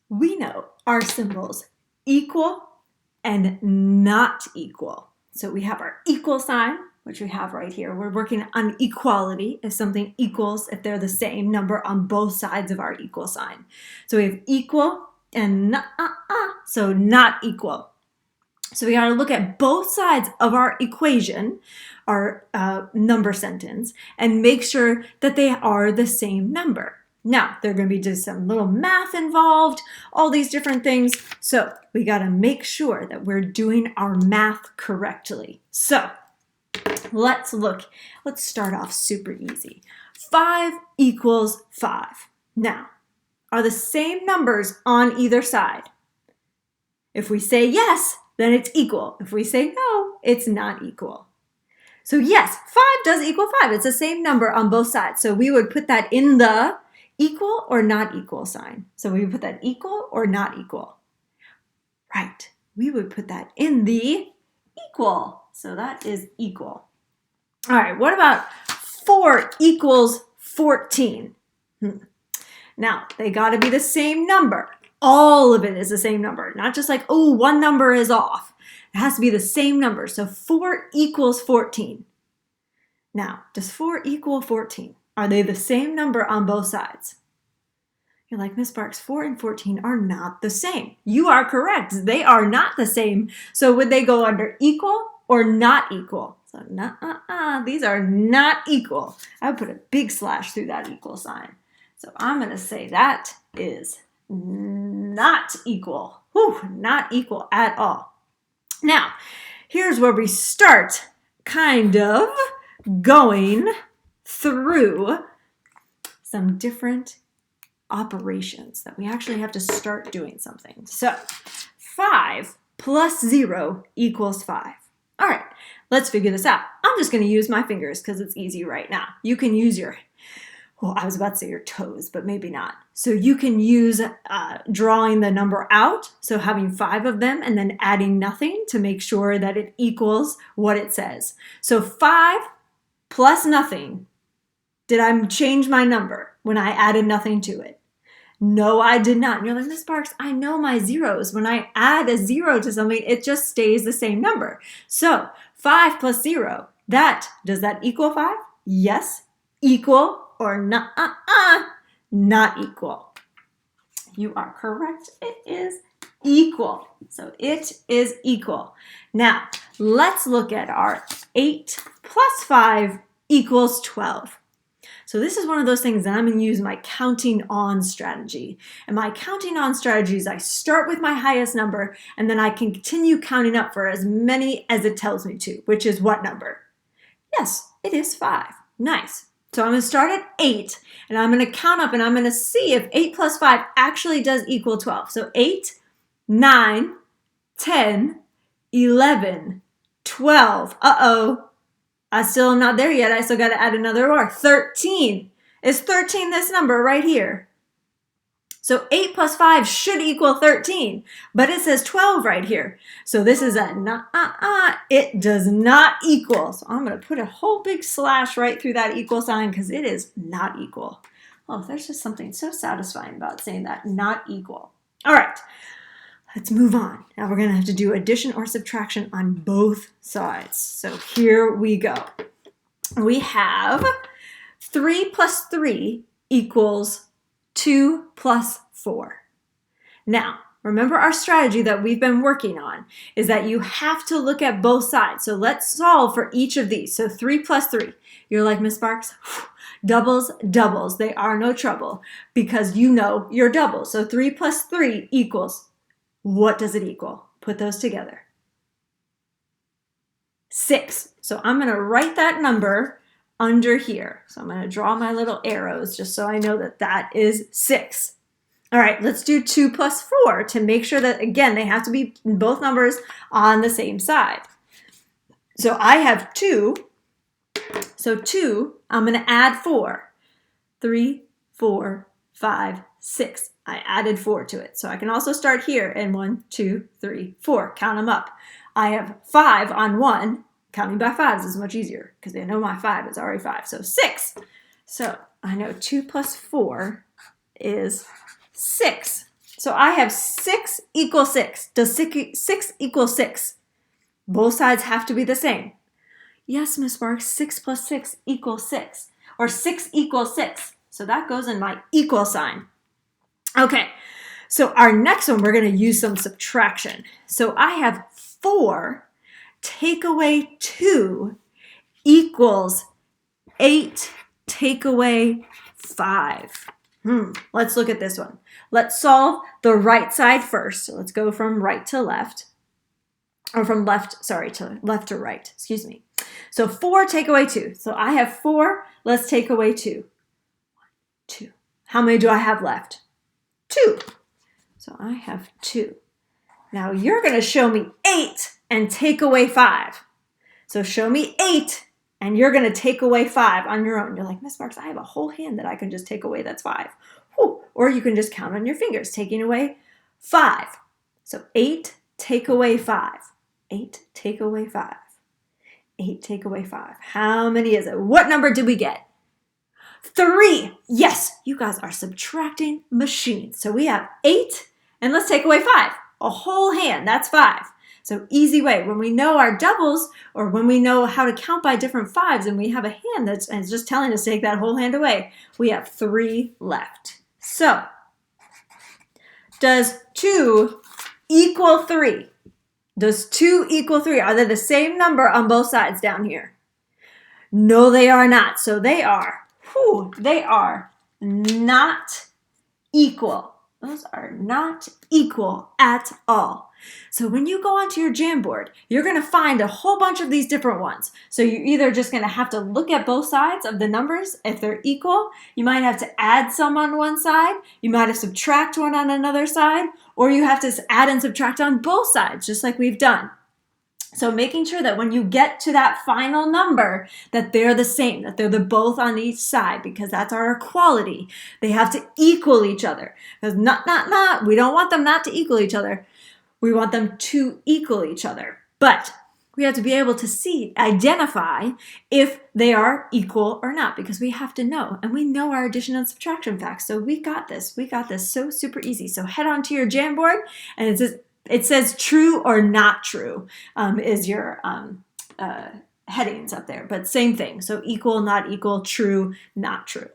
we know our symbols equal and not equal. So we have our equal sign, which we have right here. We're working on equality if something equals, if they're the same number on both sides of our equal sign. So we have equal and not, so not equal. So we got to look at both sides of our equation, our number sentence, and make sure that they are the same number. Now, there are going to be just some little math involved, all these different things. So we got to make sure that we're doing our math correctly. So let's look. Let's start off super easy. 5 equals 5. Now, are the same numbers on either side? If we say yes, then it's equal. If we say no, it's not equal. So yes, 5 does equal 5. It's the same number on both sides. So we would put that in the equal or not equal sign. So we would put that equal or not equal. Right. We would put that in the equal. So that is equal. All right, what about 4 equals 14? Now, they got to be the same number. All of it is the same number, not just like, oh, one number is off. It has to be the same number. So 4 equals 14. Now, does 4 equal 14? Are they the same number on both sides? You're like, Miss Sparks, 4 and 14 are not the same. You are correct. They are not the same. So would they go under equal or not equal? So these are not equal. I would put a big slash through that equal sign. So I'm going to say that is not equal. Whew, not equal at all. Now, here's where we start kind of going through some different operations that we actually have to start doing something. So 5 plus 0 equals 5. All right, let's figure this out. I'm just going to use my fingers because it's easy right now. You can use your, well, I was about to say your toes, but maybe not. So you can use drawing the number out, so having 5 of them and then adding nothing to make sure that it equals what it says. So 5 plus nothing. Did I change my number when I added nothing to it? No, I did not. And you're like, Miss Sparks, I know my zeros. When I add a 0 to something, it just stays the same number. So 5 plus 0, does that equal 5? Yes. Equal or not? Not equal. You are correct. It is equal. So it is equal. Now, let's look at our 8 plus 5 equals 12. So this is one of those things that I'm going to use my counting on strategy. And my counting on strategy is I start with my highest number and then I continue counting up for as many as it tells me to, which is what number? Yes, it is 5. Nice. So I'm going to start at 8 and I'm going to count up and I'm going to see if 8 plus 5 actually does equal 12. So 8, 9, 10, 11, 12. Uh-oh. I still am not there yet. I still got to add another or 13. Is 13 this number right here? So 8 plus 5 should equal 13, but it says 12 right here. So this is a it does not equal. So I'm going to put a whole big slash right through that equal sign because it is not equal. Oh, there's just something so satisfying about saying that, not equal. All right. Let's move on. Now we're going to have to do addition or subtraction on both sides. So here we go. We have 3 plus 3 equals 2 plus 4. Now, remember our strategy that we've been working on is that you have to look at both sides. So let's solve for each of these. So 3 plus 3. You're like, Miss Sparks, doubles, doubles. They are no trouble because you know your doubles. So 3 plus 3 equals, what does it equal? Put those together. 6. So I'm going to write that number under here. So I'm going to draw my little arrows just so I know that that is 6. All right, let's do 2 plus 4 to make sure that, again, they have to be both numbers on the same side. So I have 2. So 2, I'm going to add 4. 3, 4, 5, 6. I added 4 to it. So I can also start here and 1, 2, 3, 4. Count them up. I have 5 on 1. Counting by 5s is much easier because I know my 5 is already 5. So 6. So I know 2 plus 4 is 6. So I have 6 equals 6. Does 6 equal 6? Both sides have to be the same. Yes, Miss Sparks, 6 plus 6 equals 6. Or 6 equals 6. So that goes in my equal sign. Okay, so our next one, we're going to use some subtraction. So I have 4 take away 2 equals 8 take away 5. Let's look at this one. Let's solve the right side first. So let's go from right to left. Or from left, sorry, to left to right, excuse me. So 4 take away 2. So I have 4, let's take away 2. 2. How many do I have left? 2. So I have 2. Now you're going to show me 8 and take away 5. So show me 8 and you're going to take away 5 on your own. You're like, Miss Sparks, I have a whole hand that I can just take away. That's 5. Whew. Or you can just count on your fingers, taking away 5. So 8 take away 5. 8 take away 5. 8 take away 5. How many is it? What number did we get? 3. Yes, you guys are subtracting machines. So we have 8, and let's take away 5. A whole hand, that's 5. So easy way. When we know our doubles, or when we know how to count by different 5s, and we have a hand that's just telling us to take that whole hand away, we have 3 left. So, does 2 equal 3? Does 2 equal 3? Are they the same number on both sides down here? No, they are not. So they are not equal. Those are not equal at all. So when you go onto your Jamboard, you're going to find a whole bunch of these different ones. So you're either just going to have to look at both sides of the numbers. If they're equal, you might have to add some on one side. You might have to subtract one on another side. Or you have to add and subtract on both sides, just like we've done. So making sure that when you get to that final number, that they're the same, that they're both on each side, because that's our equality. They have to equal each other. Because we don't want them not to equal each other. We want them to equal each other. But we have to be able to identify if they are equal or not, because we have to know. And we know our addition and subtraction facts. So we got this. We got this so super easy. So head on to your Jamboard, and it says true or not true is your headings up there. But same thing. So equal, not equal, true, not true.